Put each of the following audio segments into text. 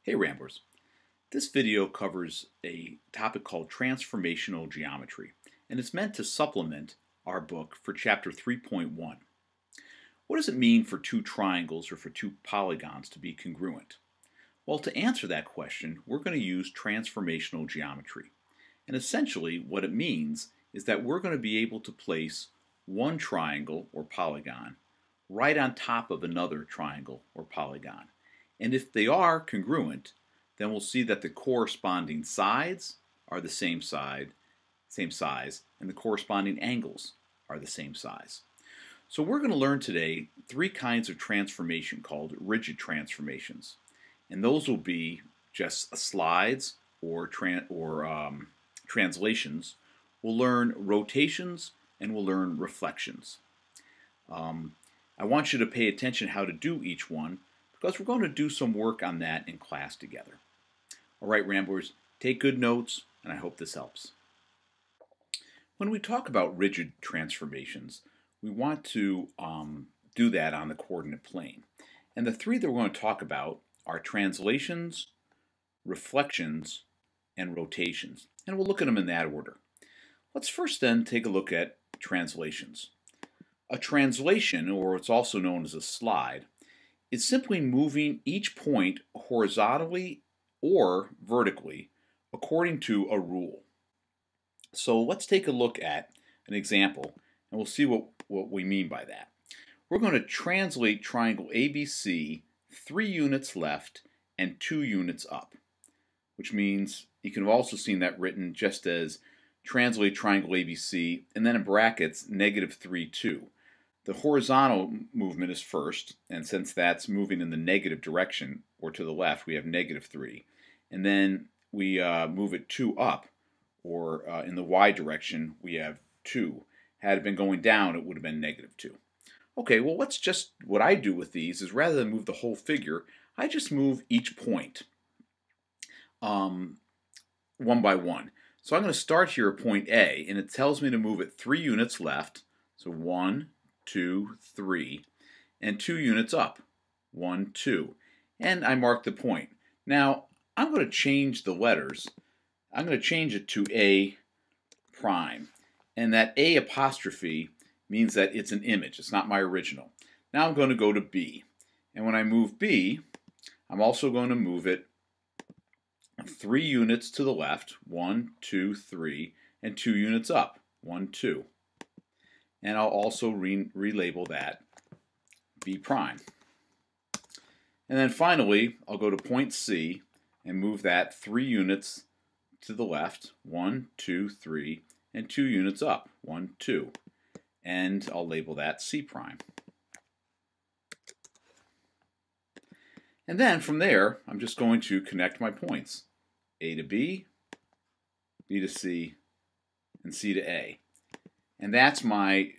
Hey Ramblers! This video covers a topic called transformational geometry, and it's meant to supplement our book for chapter 3.1. What does it mean for two triangles or for two polygons to be congruent? Well, to answer that question, we're going to use transformational geometry. And essentially what it means is that we're going to be able to place one triangle or polygon right on top of another triangle or polygon. And if they are congruent, then we'll see that the corresponding sides are the same size, and the corresponding angles are the same size. So we're going to learn today three kinds of transformation called rigid transformations. And those will be just slides or translations. We'll learn rotations and we'll learn reflections. I want you to pay attention how to do each one, because we're going to do some work on that in class together. All right, Ramblers, take good notes, and I hope this helps. When we talk about rigid transformations, we want to do that on the coordinate plane. And the three that we're going to talk about are translations, reflections, and rotations. And we'll look at them in that order. Let's first then take a look at translations. A translation, or it's also known as a slide, is simply moving each point horizontally or vertically according to a rule. So let's take a look at an example and we'll see what we mean by that. We're going to translate triangle ABC 3 units left and 2 units up, which means you can have also seen that written just as translate triangle ABC and then in brackets -3, 2. The horizontal movement is first, and since that's moving in the negative direction, or to the left, we have -3. And then we move it 2 up, or in the y direction, we have 2. Had it been going down, it would have been -2. Okay, well, what I do with these is rather than move the whole figure, I just move each point one by one. So I'm going to start here at point A, and it tells me to move it 3 units left, so 1, 2, 3, and 2 units up, 1, 2, and I mark the point. Now I'm going to change the letters. I'm going to change it to A prime, and that A apostrophe means that it's an image. It's not my original. Now I'm going to go to B, and when I move B, I'm also going to move it 3 units to the left, 1, 2, 3, and 2 units up, 1, 2. And I'll also relabel that B prime. And then finally, I'll go to point C and move that 3 units to the left, 1, 2, 3, and 2 units up, 1, 2. And I'll label that C prime. And then from there, I'm just going to connect my points. A to B, B to C, and C to A. And that's my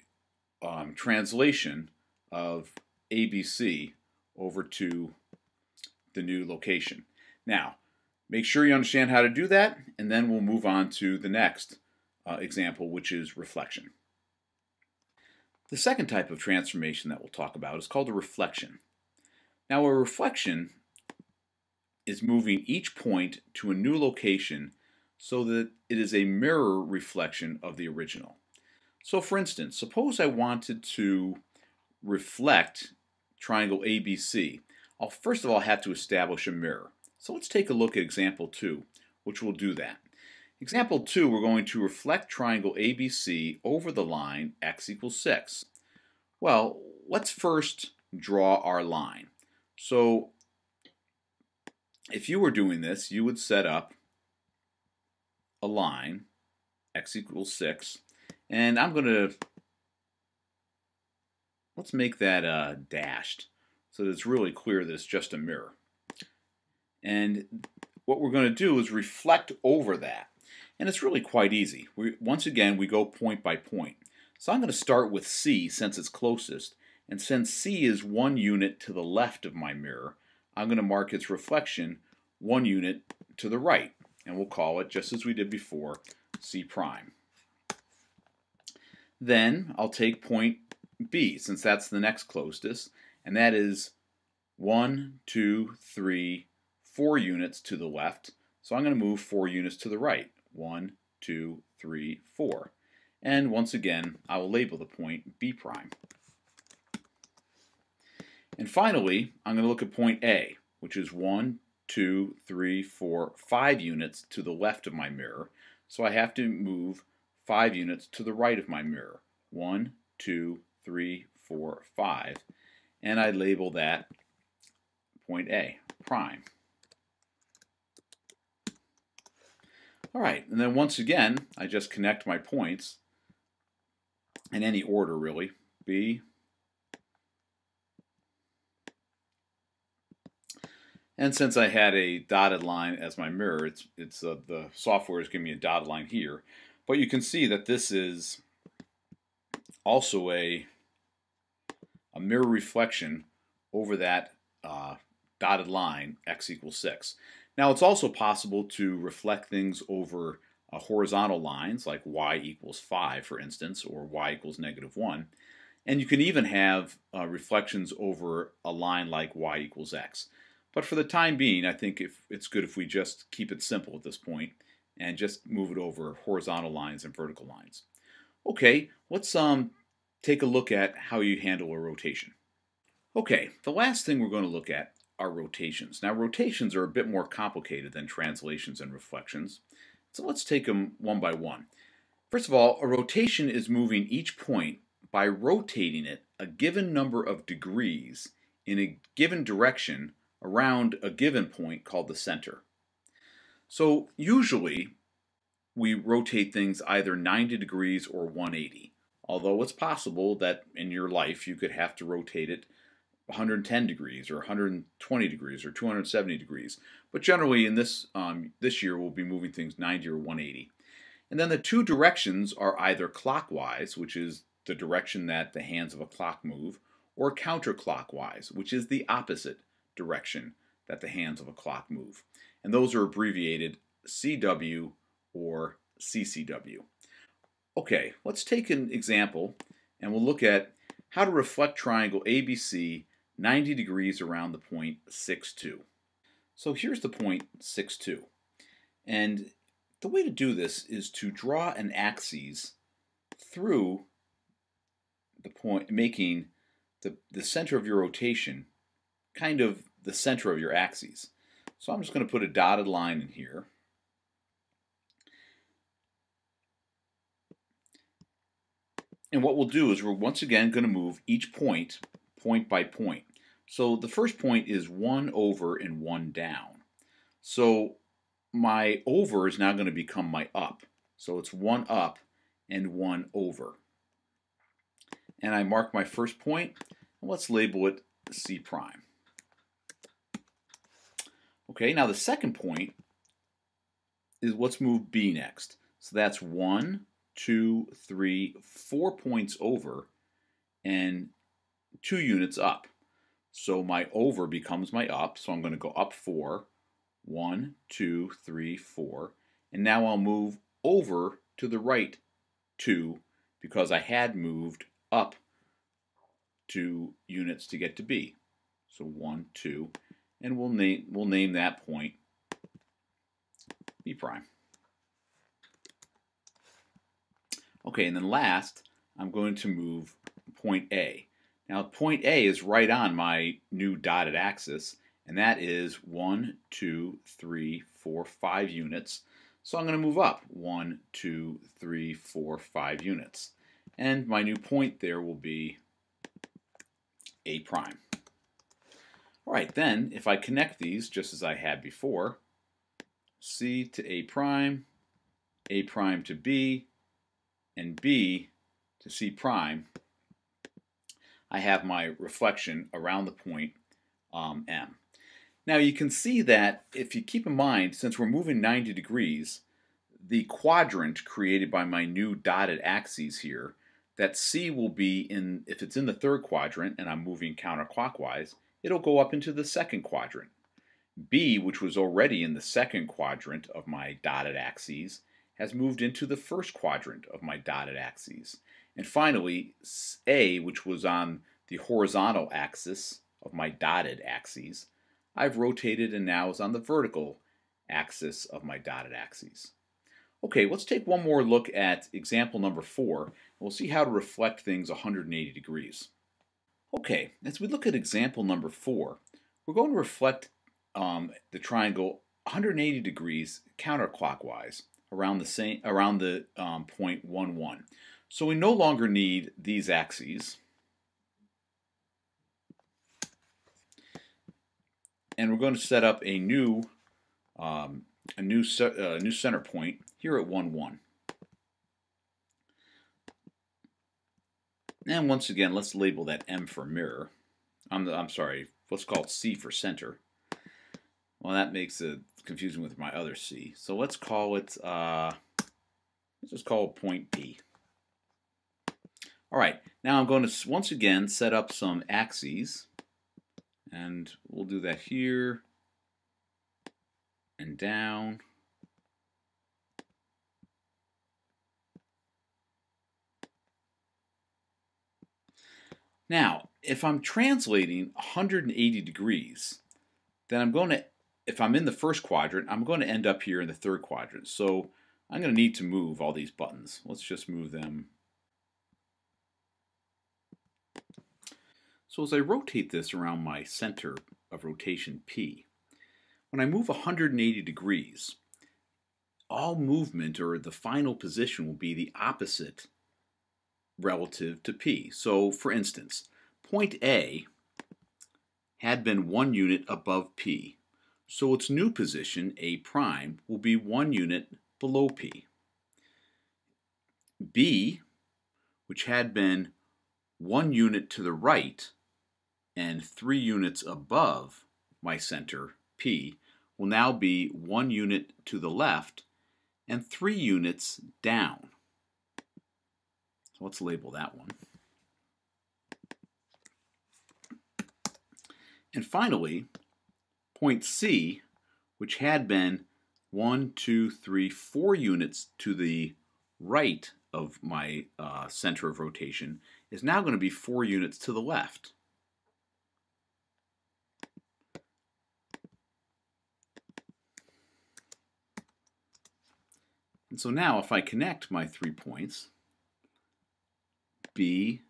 translation of ABC over to the new location. Now, make sure you understand how to do that, and then we'll move on to the next example, which is reflection. The second type of transformation that we'll talk about is called a reflection. Now, a reflection is moving each point to a new location so that it is a mirror reflection of the original. So for instance, suppose I wanted to reflect triangle ABC. I'll first of all have to establish a mirror. So let's take a look at example 2, which will do that. Example 2, we're going to reflect triangle ABC over the line x equals 6. Well, let's first draw our line. So if you were doing this, you would set up a line, x equals 6, and I'm going to, let's make that dashed so that it's really clear that it's just a mirror. And what we're going to do is reflect over that. And it's really quite easy. Once again, we go point by point. So I'm going to start with C since it's closest. And since C is 1 unit to the left of my mirror, I'm going to mark its reflection 1 unit to the right. And we'll call it, just as we did before, C prime. Then I'll take point B, since that's the next closest, and that is 1, 2, 3, 4 units to the left, so I'm going to move 4 units to the right. 1, 2, 3, 4. And once again, I will label the point B prime. And finally, I'm going to look at point A, which is 1, 2, 3, 4, 5 units to the left of my mirror. So I have to move 5 units to the right of my mirror. 1, 2, 3, 4, 5. And I label that point A, prime. All right, and then once again, I just connect my points in any order, really. B, and since I had a dotted line as my mirror, the software is giving me a dotted line here. But you can see that this is also a mirror reflection over that dotted line, x equals 6. Now it's also possible to reflect things over horizontal lines like y equals 5, for instance, or y equals -1. And you can even have reflections over a line like y equals x. But for the time being, I think it's good if we just keep it simple at this point and just move it over horizontal lines and vertical lines. Okay, let's take a look at how you handle a rotation. Okay, the last thing we're going to look at are rotations. Now, rotations are a bit more complicated than translations and reflections, so let's take them one by one. First of all, a rotation is moving each point by rotating it a given number of degrees in a given direction around a given point called the center. So usually we rotate things either 90 degrees or 180, although it's possible that in your life you could have to rotate it 110 degrees or 120 degrees or 270 degrees. But generally in this year we'll be moving things 90 or 180. And then the two directions are either clockwise, which is the direction that the hands of a clock move, or counterclockwise, which is the opposite direction that the hands of a clock move. And those are abbreviated CW or CCW. Okay, let's take an example and we'll look at how to reflect triangle ABC 90 degrees around the point 6, 2. So here's the point 6, 2. And the way to do this is to draw an axis through the point, making the center of your rotation kind of the center of your axes. So I'm just going to put a dotted line in here. And what we'll do is we're once again going to move each point, point by point. So the first point is 1 over and 1 down. So my over is now going to become my up. So it's 1 up and 1 over. And I mark my first point, and let's label it C prime. Okay, now the second point is, let's move B next. So that's 1, 2, 3, 4 points over and 2 units up. So my over becomes my up, so I'm going to go up 4, 1, 2, 3, 4, and now I'll move over to the right 2 because I had moved up 2 units to get to B. So 1, 2, and we'll name that point B prime. Okay, and then last, I'm going to move point A. Now, point A is right on my new dotted axis, and that is 1, 2, 3, 4, 5 units. So I'm going to move up 1, 2, 3, 4, 5 units. And my new point there will be A prime. All right, then, if I connect these just as I had before, C to A prime to B, and B to C prime, I have my reflection around the point M. Now you can see that if you keep in mind, since we're moving 90 degrees, the quadrant created by my new dotted axes here, that C will be in, if it's in the third quadrant and I'm moving counterclockwise, it'll go up into the second quadrant. B, which was already in the second quadrant of my dotted axes, has moved into the first quadrant of my dotted axes. And finally, A, which was on the horizontal axis of my dotted axes, I've rotated and now is on the vertical axis of my dotted axes. Okay, let's take one more look at example number 4. We'll see how to reflect things 180 degrees. Okay, as we look at example number 4, we're going to reflect the triangle 180 degrees counterclockwise around the point 1, 1. So we no longer need these axes. And we're going to set up a new center point here at 1, 1. And once again, let's label that M for mirror. I'm sorry, let's call it C for center. Well, that makes it confusing with my other C. So let's call it, let's just call it point P. All right, now I'm going to once again set up some axes. And we'll do that here and down. Now, if I'm translating 180 degrees, then if I'm in the first quadrant, I'm going to end up here in the third quadrant. So I'm going to need to move all these buttons. Let's just move them. So as I rotate this around my center of rotation P, when I move 180 degrees, all movement or the final position will be the opposite relative to P. So for instance, point A had been 1 unit above P, so its new position, A prime, will be 1 unit below P. B, which had been 1 unit to the right and 3 units above my center, P, will now be 1 unit to the left and 3 units down. So let's label that one. And finally, point C, which had been 1, 2, 3, 4 units to the right of my center of rotation, is now going to be 4 units to the left. And so now if I connect my 3 points, B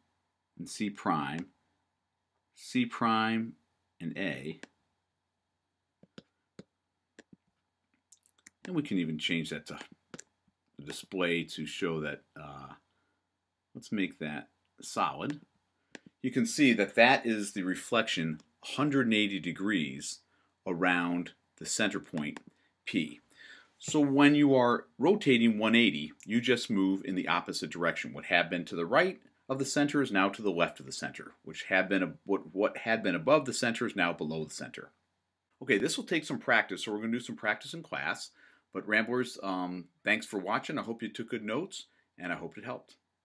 and C prime and A, and we can even change that to the display to show that, let's make that solid. You can see that that is the reflection 180 degrees around the center point P. So when you are rotating 180, you just move in the opposite direction. What had been to the right of the center is now to the left of the center. What had been above the center is now below the center. Okay, this will take some practice, so we're going to do some practice in class. But Ramblers, thanks for watching. I hope you took good notes, and I hope it helped.